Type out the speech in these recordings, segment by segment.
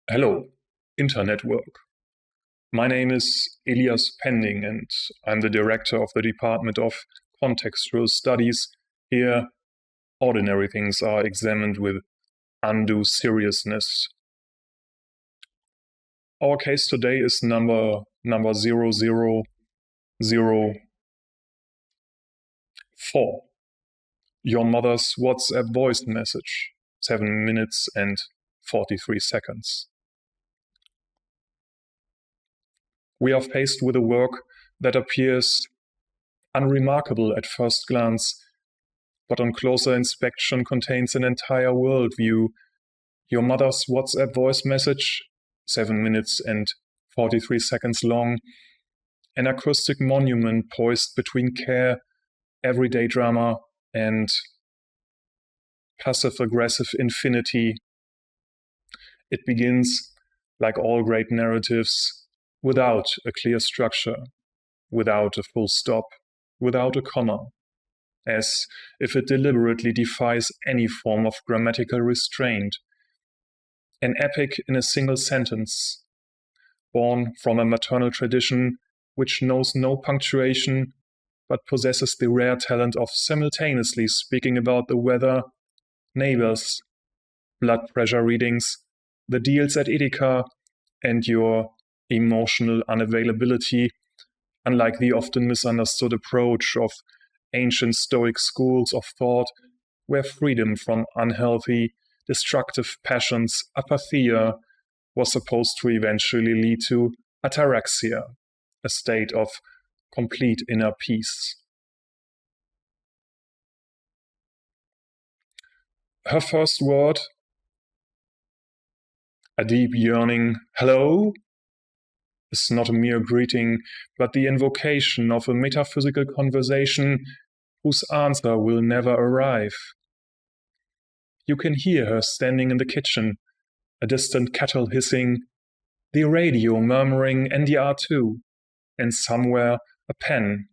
Hello, Internetwork. My name is Elias Pending, and I'm the director of the Department of Contextual Studies. Here, ordinary things are examined with undue seriousness. Our case today is number 0004. Your mother's WhatsApp voice message, 7 minutes and 43 seconds. We are faced with a work that appears unremarkable at first glance, but on closer inspection contains an entire worldview. Your mother's WhatsApp voice message, 7 minutes and 43 seconds long, an acoustic monument poised between care, everyday drama, and passive-aggressive infinity. It begins, like all great narratives, without a clear structure, without a full stop, without a comma, as if it deliberately defies any form of grammatical restraint. An epic in a single sentence, born from a maternal tradition which knows no punctuation, but possesses the rare talent of simultaneously speaking about the weather, neighbors, blood pressure readings, the deals at Edeka, and your emotional unavailability, unlike the often misunderstood approach of ancient Stoic schools of thought, where freedom from unhealthy, destructive passions, apatheia, was supposed to eventually lead to ataraxia, a state of complete inner peace. Her first word, a deep yearning hello, is not a mere greeting, but the invocation of a metaphysical conversation whose answer will never arrive. You can hear her standing in the kitchen, a distant kettle hissing, the radio murmuring NDR2, and somewhere a pen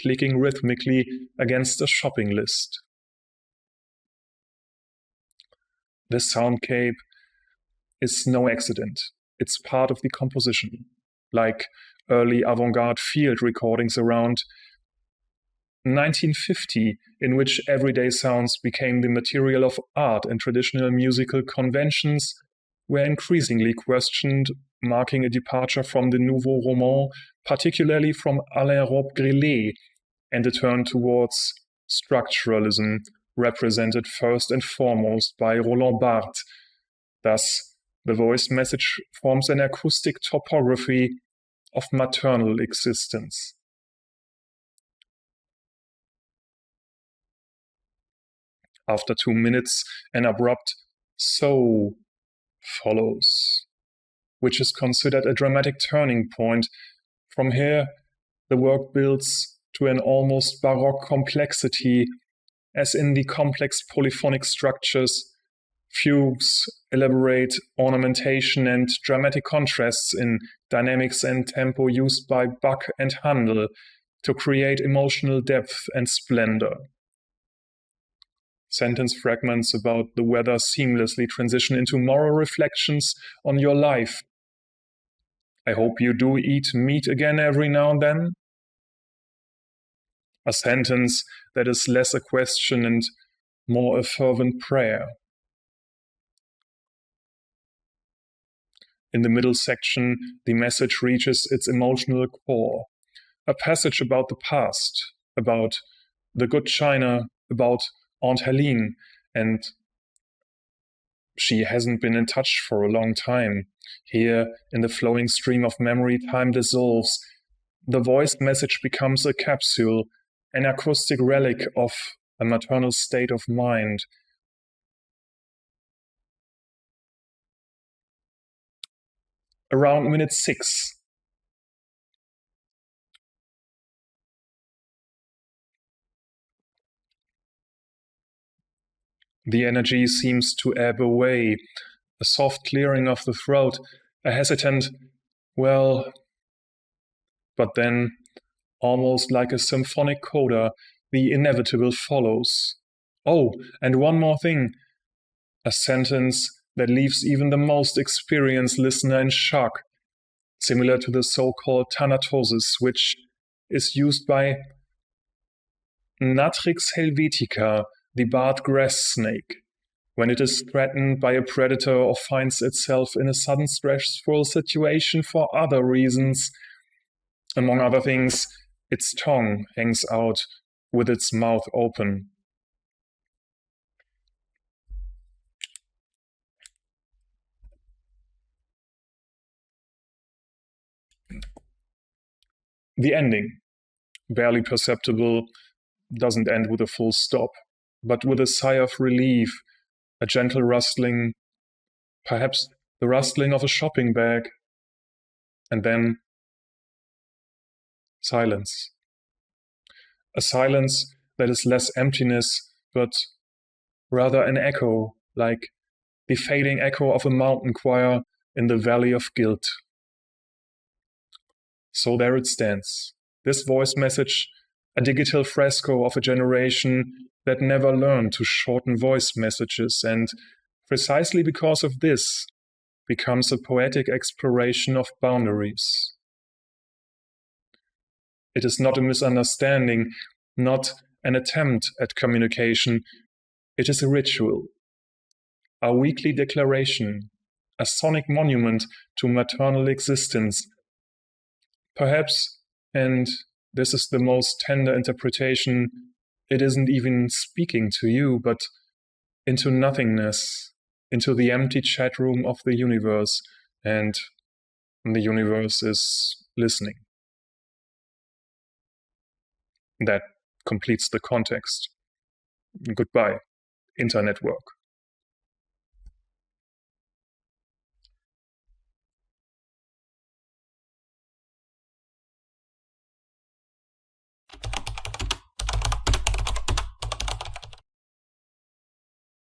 clicking rhythmically against a shopping list. This soundscape is no accident. It's part of the composition, like early avant-garde field recordings around 1950, in which everyday sounds became the material of art and traditional musical conventions were increasingly questioned, marking a departure from the nouveau roman, particularly from Alain Robbe-Grillet, and a turn towards structuralism, represented first and foremost by Roland Barthes. Thus, the voice message forms an acoustic topography of maternal existence. After 2 minutes, an abrupt so follows, which is considered a dramatic turning point. From here, the work builds to an almost baroque complexity, as in the complex polyphonic structures, fugues elaborate ornamentation and dramatic contrasts in dynamics and tempo used by Bach and Handel to create emotional depth and splendor. Sentence fragments about the weather seamlessly transition into moral reflections on your life. I hope you do eat meat again every now and then. A sentence that is less a question and more a fervent prayer. In the middle section, the message reaches its emotional core. A passage about the past, about the good china, about Aunt Helene, and she hasn't been in touch for a long time. Here, in the flowing stream of memory, time dissolves. The voice message becomes a capsule, an acoustic relic of a maternal state of mind. Around minute 6, the energy seems to ebb away, a soft clearing of the throat, a hesitant, well, but then, almost like a symphonic coda, the inevitable follows. Oh, and one more thing, a sentence that leaves even the most experienced listener in shock, similar to the so-called thanatosis, which is used by Natrix helvetica, the barred grass snake, when it is threatened by a predator or finds itself in a sudden stressful situation for other reasons. Among other things, its tongue hangs out with its mouth open. The ending, barely perceptible, doesn't end with a full stop, but with a sigh of relief, a gentle rustling, perhaps the rustling of a shopping bag, and then silence. A silence that is less emptiness, but rather an echo, like the fading echo of a mountain choir in the valley of guilt. So there it stands, this voice message, a digital fresco of a generation that never learned to shorten voice messages, and precisely because of this, becomes a poetic exploration of boundaries. It is not a misunderstanding, not an attempt at communication. It is a ritual, a weekly declaration, a sonic monument to maternal existence. Perhaps, and this is the most tender interpretation, it isn't even speaking to you, but into nothingness, into the empty chat room of the universe, and the universe is listening. That completes the context. Goodbye, internet work.